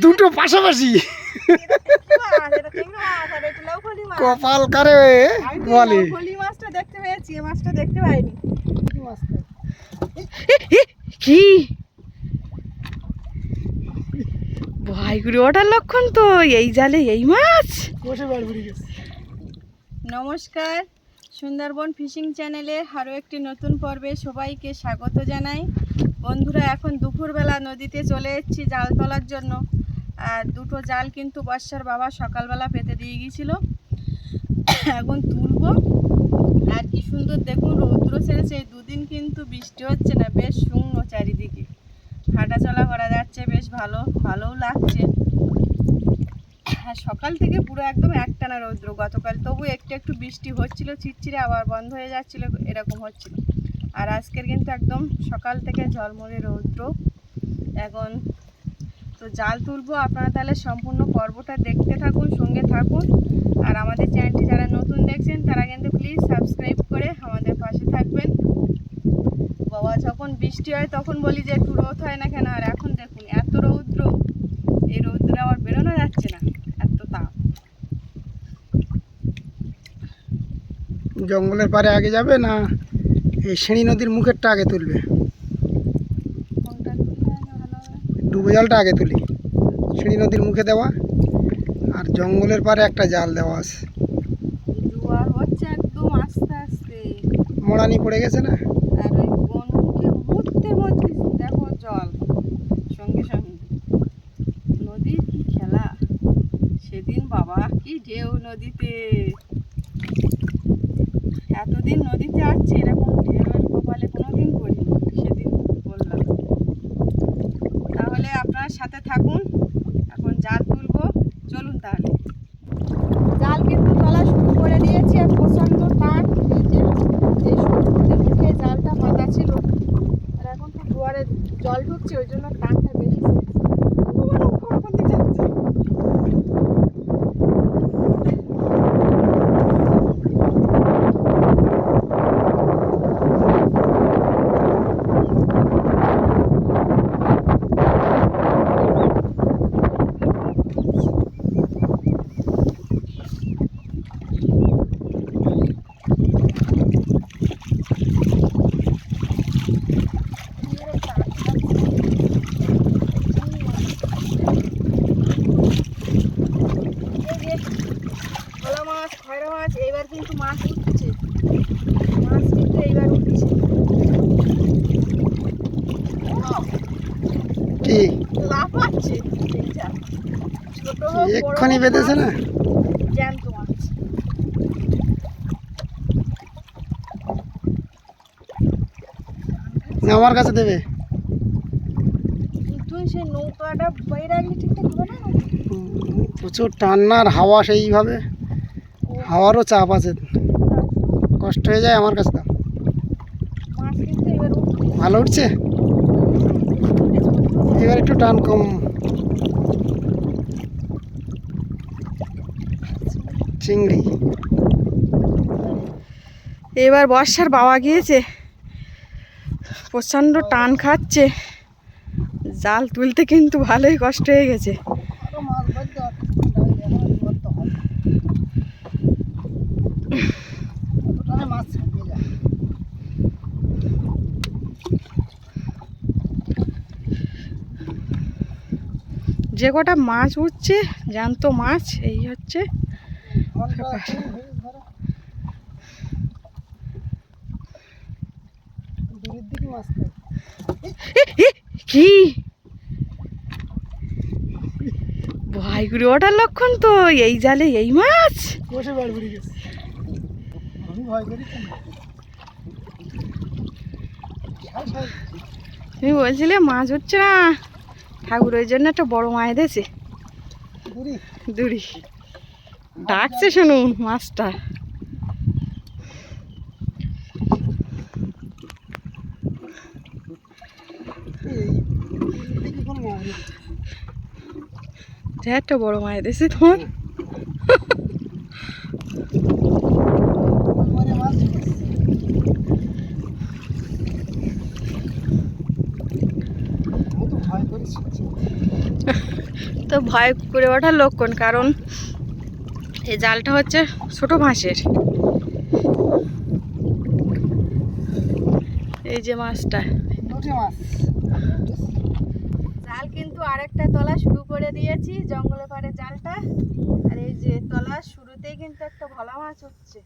দুটো পাশাপাশি কপাল কারে বলে। মাছটা দেখতে পেয়েছি, মাছটা দেখতে পাইনি। কি ভয় করে ওঠার লক্ষণ তো, এই জালে এই মাছ। নমস্কার, সুন্দরবন ফিশিং চ্যানেলে আরও একটি নতুন পর্বে সবাইকে স্বাগত জানাই। বন্ধুরা, এখন দুপুরবেলা নদীতে চলে এসেছি জাল তোলার জন্য। আর দুটো জাল কিন্তু বর্ষার বাবা সকালবেলা পেতে দিয়ে গিয়েছিল, এখন তুলবো। আর কি সুন্দর দেখুন রৌদ্র ছেড়েছে, এই দুদিন কিন্তু বৃষ্টি হচ্ছে না, বেশ শুকনো চারিদিকে, হাঁটাচলা করা যাচ্ছে, বেশ ভালোও লাগছে। সকাল থেকে পুরো একদম একটানা রৌদ্র। গতকাল তবু একটু বৃষ্টি হচ্ছিল, ছিটছিটে আবার বন্ধ হয়ে যাচ্ছিল, এরকম হচ্ছিল। আর আজকের কিন্তু একদম সকাল থেকে ঝলমলে রৌদ্র। এখন তো জাল তুলবো, আপনারা তাহলে সম্পূর্ণ পর্বটা দেখতে থাকুন, সঙ্গে থাকুন। আর আমাদের চ্যানেলটি যারা নতুন দেখছেন তারা কিন্তু প্লিজ সাবস্ক্রাইব করে আমাদের পাশে থাকবেন। বাবা, যখন বৃষ্টি হয় তখন বলি যে একটু রোদ হয় না কেন, আর এখন দেখুন এত রৌদ্র, এই রৌদ্রে আবার বেরোনো যাচ্ছে না, এত তাপ। জঙ্গলের পারে আগে যাবে না এই সিঁড়ি নদীর মুখেরটা আগে তুলবে? ডুবে জালটা আগে তুলি, সিঁড়ি নদীর মুখে দেওয়া, আর জঙ্গলের পারে একটা জাল দেওয়া আছে। জোয়ার হচ্ছে একদম আস্তে আস্তে, মোড়ানি পড়ে গেছে না? আর ওই বনমুখে মুহূর্তের মধ্যে দেখো জল, সঙ্গে সঙ্গে নদীর কি খেলা। সেদিন বাবা কি ঢেউ নদীতে, এতদিন নদীতে আসছে এরকম ঢেউয়ের কপালে কোনোদিন পড়িনি, সেদিন বললাম। তাহলে আপনার সাথে থাকুন, এখন জাল তুলবো, চলুন তাহলে। জাল কিন্তু তোলা শুরু করে দিয়েছি, আর প্রচণ্ড টান। এই সমুদ্রের মুখে জালটা পাতা ছিল, আর এখন তো জোয়ারে জল ঢুকছে, ওই জন্য টানটা বেশি। এইবার কিন্তু মাছ উঠছে, মাছ কিন্তু এইবার উঠছে। কি লাফাচ্ছে, ছোট হোক বড় এক্ষুনি হোক, বেঁধেছে না? জ্যান্ত মাছ। আমার কাছে দেবে? তুই সেই নৌকাটা বাইরে রাখলে ঠিকঠাক হবে না। প্রচুর টান্নার হাওয়া, সেইভাবে হাওয়ারও চাপ আছে, কষ্ট হয়ে যায়। আমার কাছে দাও। মাছ কিন্তু এবার ভালো উঠছে, এবার একটু টান কম। চিংড়ি এবার বর্ষার বাবা গিয়েছে, প্রচণ্ড টান খাচ্ছে, জাল তুলতে কিন্তু ভালোই কষ্ট হয়ে গেছে। যে কটা মাছ উঠছে জ্যান্ত মাছ, এই হচ্ছে কি ভয় করে ওঠার লক্ষণ তো, এই জালে এই মাছ। তুমি বলছিলে মাছ উঠছে না, ঠাকুর ওই জন্য একটা বড় মাছ দিয়েছে, দূরি ডাকছে, শুনুন মাছটা। একটা বড় মাছ দিয়েছে তোমার। তো ভয় করে ওঠার লক্ষণ, কারণ এই জালটা হচ্ছে ছোট মাছের। এই যে মাছটা, দুটি মাছ। জাল কিন্তু আরেকটা তলা শুরু করে দিয়েছি, জঙ্গলে পাড়ে জালটা। আর এই যে তলা শুরুতেই কিন্তু একটা ভোলা মাছ উঠছে।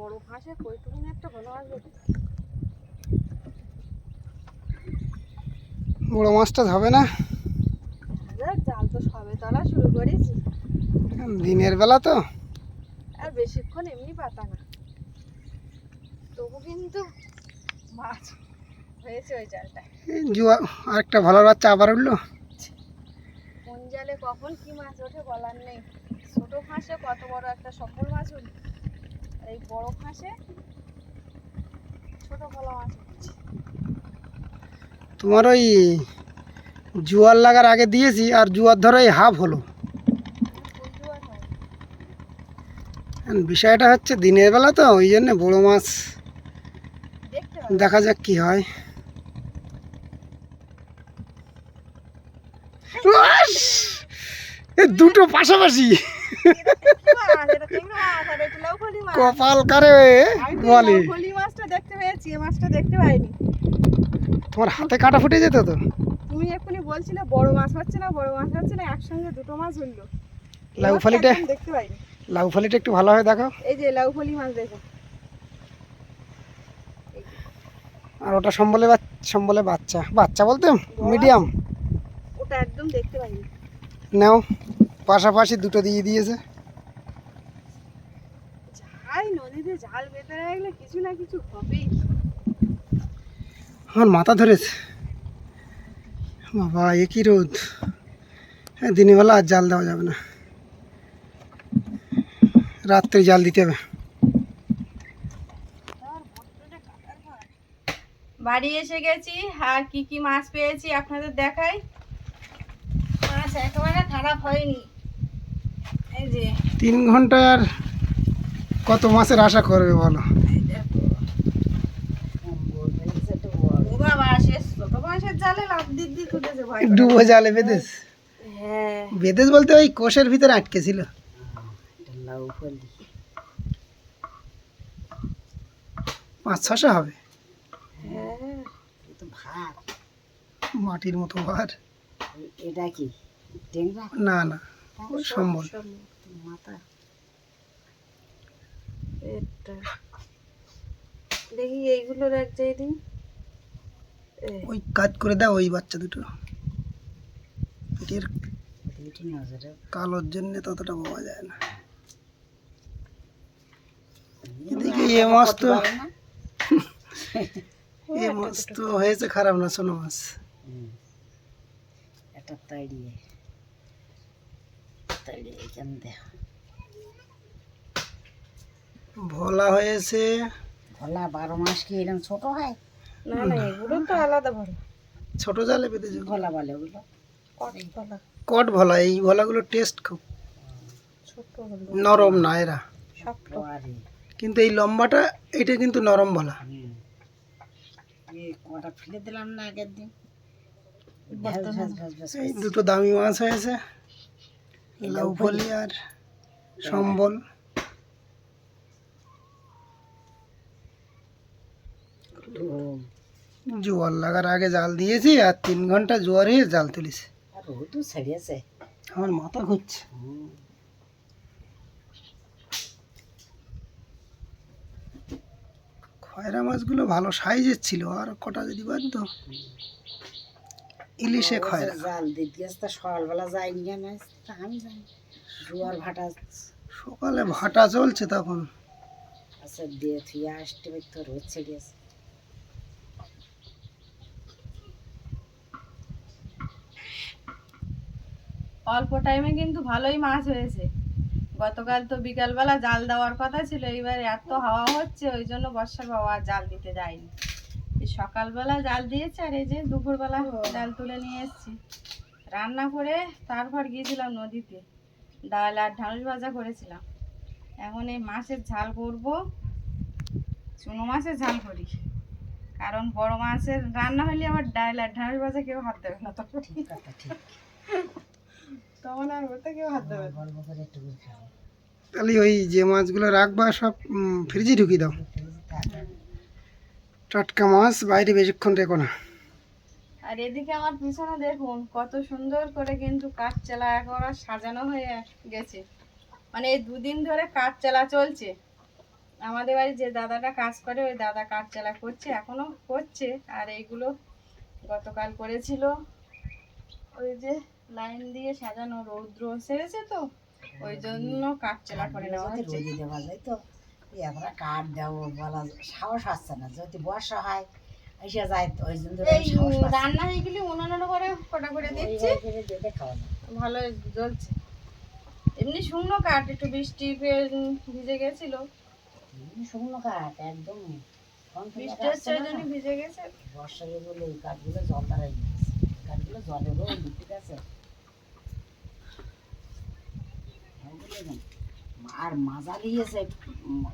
বড় ফাঁসে কইটুকুনি একটা ভালো মাছ উঠছে। বড় মাছটা হবে না, জাল তো সবে তলা শুরু করেছি, দিনের বেলা তো। আর বেশিক্ষণ এমনি পাতা না, তবু কিন্তু মাছ হয়েছে ওই জালটা। এই জুয়া আরেকটা ভালো বাচ্চা আবার উঠলো। কোন জালে কখন কি মাছ ওঠে বলার নেই। ছোট ফাঁসে কত বড় একটা সফল মাছ উঠবে, আর এই বড় ফাঁসে ছোট ভোলা মাছ উঠছে। তোমার ওই জোয়ার লাগার আগে দিয়েছি, আর জোয়ার ধরো এই হাফ হলো। বুঝতে পারো এখন বিষয়টা হচ্ছে দিনের বেলা তো, ওই জন্য বড় মাছ দেখতে পাবো। দেখা যাক কি হয়। উয়াস! এ দুটো পাশাপাশি, কপাল কারে বলে। মাছটা দেখতে পেয়েছি, এই মাছটা দেখতে পাইনি। তোমার হাতে কাটা ফুটে যেত তো। তুমি এক্ষুনি বলছিলে বড় মাছ হচ্ছে না, বড় মাছ হচ্ছে না, একসঙ্গে দুটো মাছ উঠলো। এই লাউ মাছটা ফালিটা, একদম দেখতে পাইনি। লাউ ফালিটা একটু ভালোভাবে দেখো। এই যে লাউ ফলি মাছ দেখো। আর ওটা সম্বলে বাচ্চা, বাচ্চা বলতে মিডিয়াম। ওটা একদম দেখতে পাইনি। নাও, পাশাপাশি দুটো দিয়ে দিয়েছে। যাই নদীতে জাল বেঁধে রাখলে কিছু না কিছু হবেই। আমার মাথা ধরেছে বাবা, এ কি রোদ। হ্যাঁ, দিনের বেলা আর জাল দেওয়া যাবে না, রাত্রে জাল দিতে হবে। বাড়ি এসে গেছি, আর কি কি মাছ পেয়েছি আপনাদের দেখাই। মাছ একেবারে খারাপ হয়নি। এই যে 3 ঘন্টায় আর কত মাছের আশা করবে বলো। ও বাবা, শেষ ছোট মাছের জালে লাফ দিদি তুলেছে ভয়। ডুবো জালে বেদেশ, হ্যাঁ, বেদেশ বলতে ওই কোষের ভিতরে আটকে ছিল। 500-600 হবে। হ্যাঁ, মাটির মতো ভার। এটা কি টেংরা? না না, ওই সম্বল। মাথা এটা দেখি, এইগুলোর এক জায়গায় দিন। ওই কাজ করে দাও ওই বাচ্চা দুটো, পেটের কালোর জন্য ততটা পাওয়া যায় না। এদিকে এ মাছ তো, এ মাছ তো হয়েছে খারাপ না, সোনা মাছ। এটা তাড়িয়ে তাড়িয়ে এখান দেখ। ভোলা হয়েছে। ভোলা 12 মাস কি এরকম ছোট হয়? না না, এগুলো তো আলাদা ভোলা। ছোট জালে বেঁধেছে ভোলা বলে ওগুলো, কট ভোলা। কট ভোলা, এই ভোলাগুলো টেস্ট খুব ছোট নরম না এরা, শক্ত। কিন্তু এই লম্বাটা এটা কিন্তু নরম ভোলা। কটা ফেলে দিলাম না আগের দিন। এই দুটো দামি মাছ হয়েছে, লাউ ফলি আর সম্বল। জোয়ার লাগার আগে জাল দিয়েছি, আর 3 ঘন্টা জোয়ার হয়ে জাল তুলেছি। আমার মাথা ঘুরছে। খয়রা মাছগুলো ভালো সাইজের ছিল, আর কটা যদি বাদ ইলিশে খয়রা। জাল দিতে সকালবেলা যাইনি কেন? আমি যাই, জোয়ার ভাটা সকালে ভাটা চলছে তখন। আচ্ছা দিয়ে থুয়ে আসতে তো রোদ ছেড়ে আছে। অল্প টাইমে কিন্তু ভালোই মাছ হয়েছে। গতকাল তো বিকালবেলা জাল দেওয়ার কথা ছিল, এইবার এত হাওয়া হচ্ছে ওই জন্য বর্ষার বাবা আর জাল দিতে যায়নি। এই সকালবেলা জাল দিয়েছে আর এই যে দুপুরবেলা জাল তুলে নিয়ে এসেছি। রান্না করে তারপর গিয়েছিলাম নদীতে, ডাল আর ঢ্যাঁড়স ভাজা করেছিলাম। এখন এই মাছের ঝাল করব, চুনো মাছের ঝাল করি, কারণ বড় মাছের রান্না হলে আবার ডাল আর ঢ্যাঁড়স ভাজা কেউ হাত দেবে না তখন। তখন আর ওতে কেউ হাত দেবে না। তাহলে ওই যে মাছগুলো রাখবা সব ফ্রিজে ঢুকিয়ে দাও। টাটকা মাছ বাইরে বেশিক্ষণ রেখো না। আর এদিকে আমার পিছনে দেখুন কত সুন্দর করে কিন্তু কাঠ চালা একেবারে সাজানো হয়ে গেছে। মানে এই দুদিন ধরে কাঠ চালা চলছে। আমাদের বাড়ি যে দাদাটা কাজ করে ওই দাদা কাঠ চালা করছে, এখনো করছে। আর এইগুলো গতকাল করেছিল, ওই যে লাইন দিয়ে সাজানো, রৌদ্র সেরেছে তো ওই জন্য কাঠ চালা করে নেওয়া হচ্ছে। দেওয়া যায় তো এবার কাঠ দেবো বলা সাহস আসছে না, যদি বর্ষা হয় এসে যায় ওই জন্য এই রান্না হয়ে গেলে উনানের করে কটা করে দিচ্ছি, ভালো জ্বলছে। এমনি শুকনো কাঠ, একটু বৃষ্টি ভিজে গেছিল, শুকনো কাঠ একদম বৃষ্টি হচ্ছে ওই জন্য ভিজে গেছে। বর্ষা গিয়ে বলে এই কাঠগুলো জল দাঁড়াই গেছে, কাঠগুলো জলেরও ঠিক আছে। আর মাজা দিয়েছে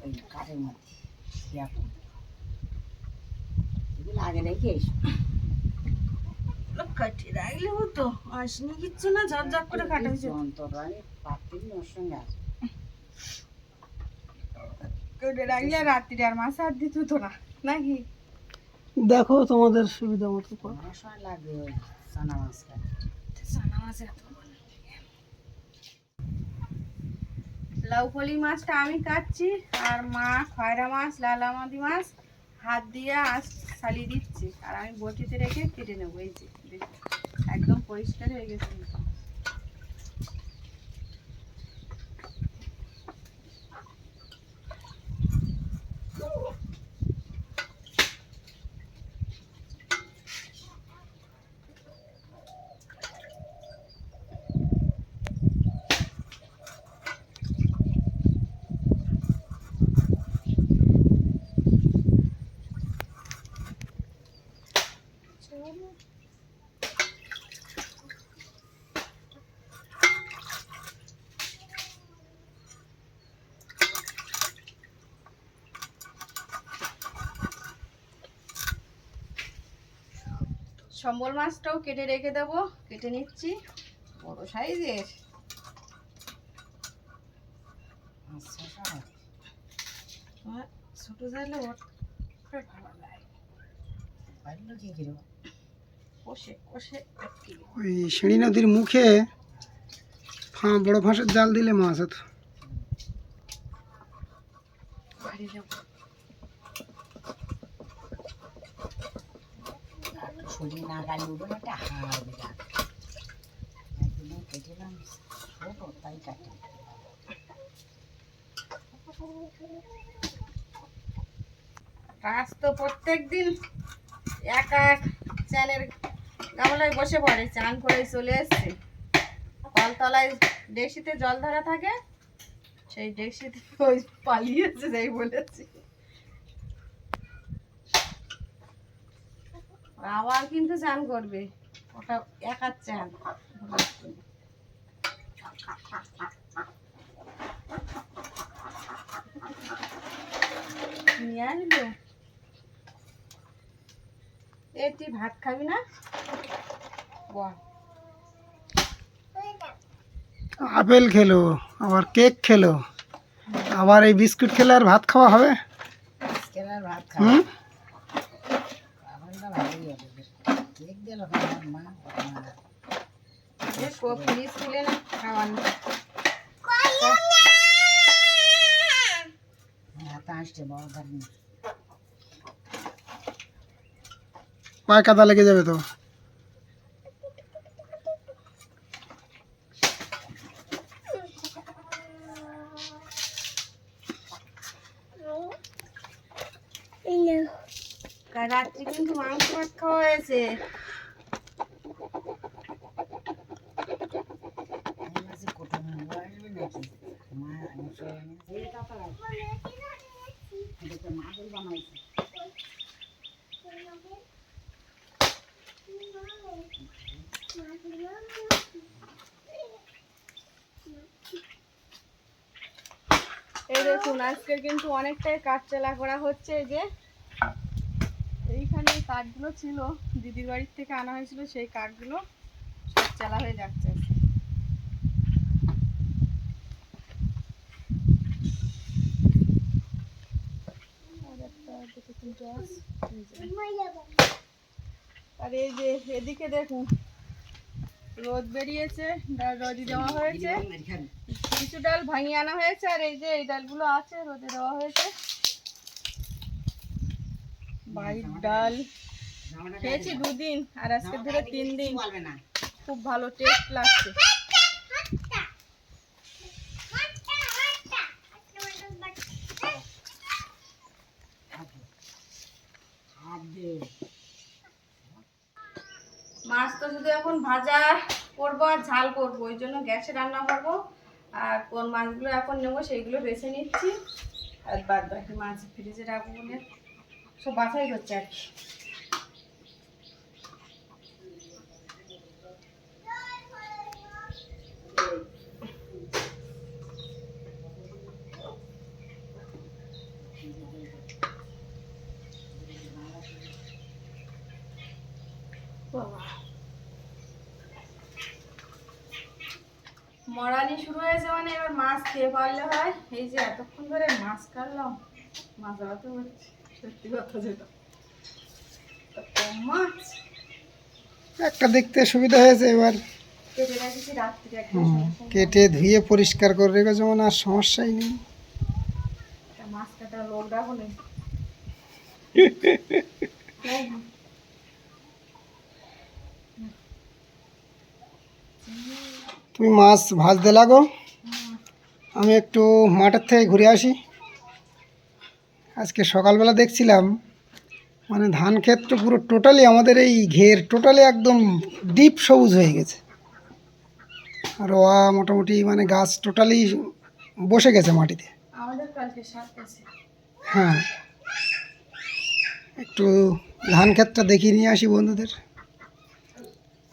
ওই কাঠের মধ্যে এখন এগুলো আগে রেখে এসো কাটি রাখলে হতো, আসনি কিচ্ছু না, ঝরঝর করে কাটা হয়েছে। যন্ত্রণে পাতিল ওর সঙ্গে আসবে কেটে রাখলে রাত্রি আর মাছ আর দিত তো না, নাকি? দেখো তোমাদের সুবিধা মতো করো। আমার সময় লাগবে ওই চানা মাছ কাটতে। চানা মাছ এত লাউপলি মাছটা আমি কাটছি, আর মা খয়রা মাছ, লালামাদি মাছ হাত দিয়ে আঁশ ছালিয়ে দিচ্ছি, আর আমি বটিতে রেখে কেটে নেবো। এই যে দেখুন, একদম পরিষ্কার হয়ে গেছে। সম্বল মাছটাও কেটে রেখে দেবো, কেটে নিচ্ছি বড় সাইজের। ছোট চাইলে ভালো লাগে, কষে কষে। ওই সিঁড়ি নদীর মুখে বড় ফাঁসের জাল দিলে মাছ হতো। ছুরি না গালি উঠবে না, একটা হাড় বিরাট একদিন কেটেলাম ছোট তাই কাটে। কাজ তো প্রত্যেক দিন একা চ্যানের গামলায় বসে পড়ে, চান করে চলে এসছে। কলতলায় ডেকসিতে জল ধরা থাকে, সেই ডেকসিতে ওই পালিয়েছে যাই বলেছি। আবার কিন্তু চান করবে, ওটা একার চান। নিয়ে আসবো। তুই ভাত খাবি না? বল। আপেল খেলো, আবার কেক খেলো, আবার এই বিস্কুট খেলে আর ভাত খাওয়া হবে? ভাত খাওয়া ভালোই হবে। কেক দিল মা ফ্রিজ খুলে না খাওয়ান। হাতে আসছে বড় ধরেন, পায়ে কাদা লেগে যাবে তো। রাত্রি কিন্তু মাংস ভাত খাওয়া হয়েছে। কুটুম্ব আসবে নাকি? মাদুর বানাইছে। এই দেখুন আজকে কিন্তু অনেকটাই কাঠ চালা করা হচ্ছে। এই যে এইখানে কাঠগুলো ছিল দিদির বাড়ির থেকে আনা হয়েছিল, সেই কাঠগুলো সব চালা হয়ে যাচ্ছে। আর এই যে এদিকে দেখুন রোদ বেরিয়েছে, ডাল রোদি দেওয়া হয়েছে, কিছু ডাল ভাঙিয়ে আনা হয়েছে, আর এই যে এই ডালগুলো আছে রোদে দেওয়া হয়েছে। বাড়ির ডাল খেয়েছি 2 দিন, আর আজকে ধরে 3 দিন। খুব ভালো টেস্ট লাগছে। মাছ তো শুধু এখন ভাজা করবো আর ঝাল করবো, ওই জন্য গ্যাসে রান্না করবো। আর কোন মাছগুলো এখন নেবো সেইগুলো বেছে নিচ্ছি, আর বাদ বাকি মাছ ফ্রিজে রাখবো বলে সব বাছাই করছে আর কি। মরানি শুরু হয়েছে মানে এবার মাছ খেয়ে পারলে হয়। এই যে এতক্ষণ ধরে মাছ কাটলাম, মাছ আলাতে হচ্ছে, সত্যি কথা যেটা কম মাছ। একটা দেখতে সুবিধা হয়েছে, এবার কেটে রেখেছি রাত্রি একদম কেটে ধুয়ে পরিষ্কার করে রেখেছো মানে আর সমস্যাই নেই। মাছ কাটার লোক রাখো নেই। তুমি মাছ ভাজতে লাগো, আমি একটু মাঠের থেকে ঘুরে আসি। আজকে সকালবেলা দেখছিলাম মানে ধান ক্ষেতটা পুরো টোটালি আমাদের এই ঘের টোটালি একদম ডিপ সবুজ হয়ে গেছে। রোয়া মোটামুটি মানে গাছ টোটালি বসে গেছে মাটিতে। আমাদের কালকে শাক আছে। হ্যাঁ, একটু ধান ক্ষেতটা দেখিয়ে নিয়ে আসি বন্ধুদের।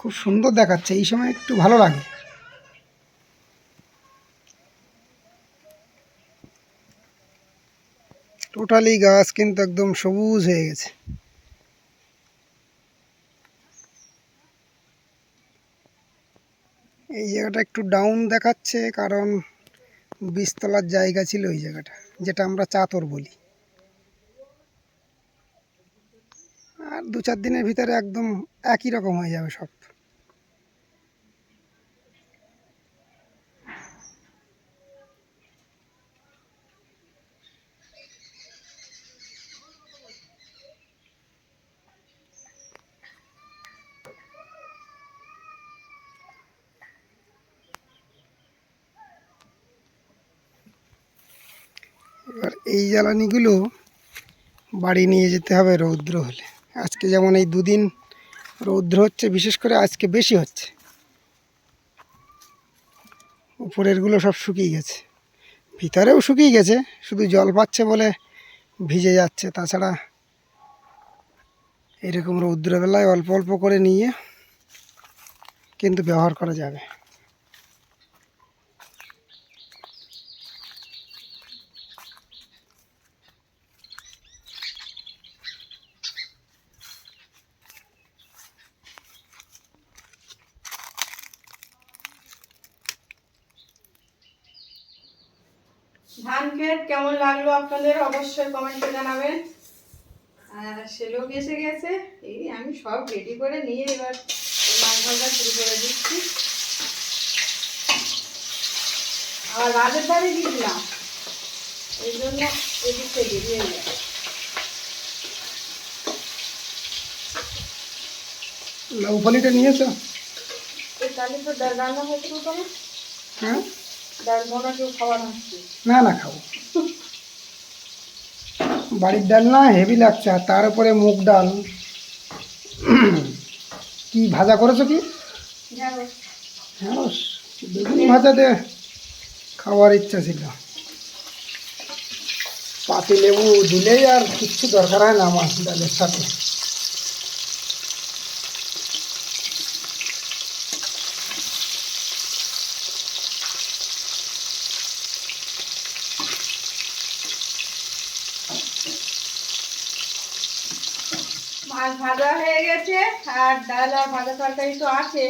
খুব সুন্দর দেখাচ্ছে, এই সময় একটু ভালো লাগে। টোটালি গাছ কিন্তু একদম সবুজ হয়ে গেছে। এই জায়গাটা একটু ডাউন দেখাচ্ছে, কারণ বীজতলার জায়গা ছিল ওই জায়গাটা, যেটা আমরা চাতর বলি। আর 2-4 দিনের ভিতরে একদম একই রকম হয়ে যাবে সব। এবার এই জ্বালানিগুলো বাড়ি নিয়ে যেতে হবে রৌদ্র হলে। আজকে যেমন এই 2 দিন রৌদ্র হচ্ছে, বিশেষ করে আজকে বেশি হচ্ছে। উপরেরগুলো সব শুকিয়ে গেছে, ভিতরেও শুকিয়ে গেছে, শুধু জল পাচ্ছে বলে ভিজে যাচ্ছে। তাছাড়া এরকম রৌদ্রবেলায় অল্প অল্প করে নিয়ে কিন্তু ব্যবহার করা যাবে। ধান ক্ষেত কেমন লাগলো আপনাদের অবশ্যই কমেন্টে জানাবেন। আর সে লোক এসে গেছে, এই আমি সব রেডি করে নিয়ে এবার মাছ ভাজা শুরু করে দিচ্ছি। আবার রাতের ধারে গিয়েছিলাম, এই জন্য এদিক থেকে বেরিয়ে যায়। লাউ ফলিটা নিয়েছো? এই কালি তো ডাল রান্না হয়েছিল তোমার? হ্যাঁ, ডাল বোনা কেউ খাওয়ানো হচ্ছে? না না, খাবো। বাড়ির ডাল না, হেভি লাগছে। আর তার উপরে মুগ ডাল। কি ভাজা করেছো? কি ঢ্যাঁড়স। ঢ্যাঁড়স? বেগুনি ভাজা দিয়ে খাওয়ার ইচ্ছা ছিল। পাতি লেবু দিলেই আর কিচ্ছু দরকার হয় না আমার ডালের সাথে। মাছ ভাজা হয়ে গেছে, আর ডাল আর ভাজা তরকারি তো আছে।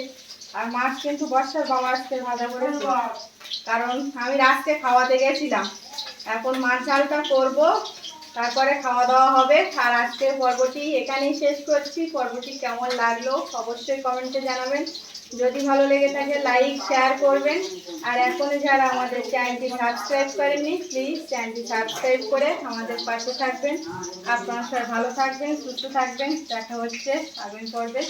আর মাছ কিন্তু বর্ষার বাবা আজকে ভাজা করেছে, কারণ আমি রাত্রে খাওয়াতে গেছিলাম। এখন মাছ ঝালটা করব, তারপরে খাওয়া দাওয়া হবে। আর আজকের পর্বটি এখানেই শেষ করছি। পর্বটি কেমন লাগলো অবশ্যই কমেন্টে জানাবেন। যদি ভালো লেগে থাকে লাইক শেয়ার করবেন। আর এখনো যারা আমাদের চ্যানেলটি সাবস্ক্রাইব করেননি, প্লিজ চ্যানেলটি সাবস্ক্রাইব করে আমাদের পাশে থাকবেন। আপনারা সবাই ভালো থাকবেন, সুস্থ থাকবেন। দেখা হচ্ছে আগামী পর্বে।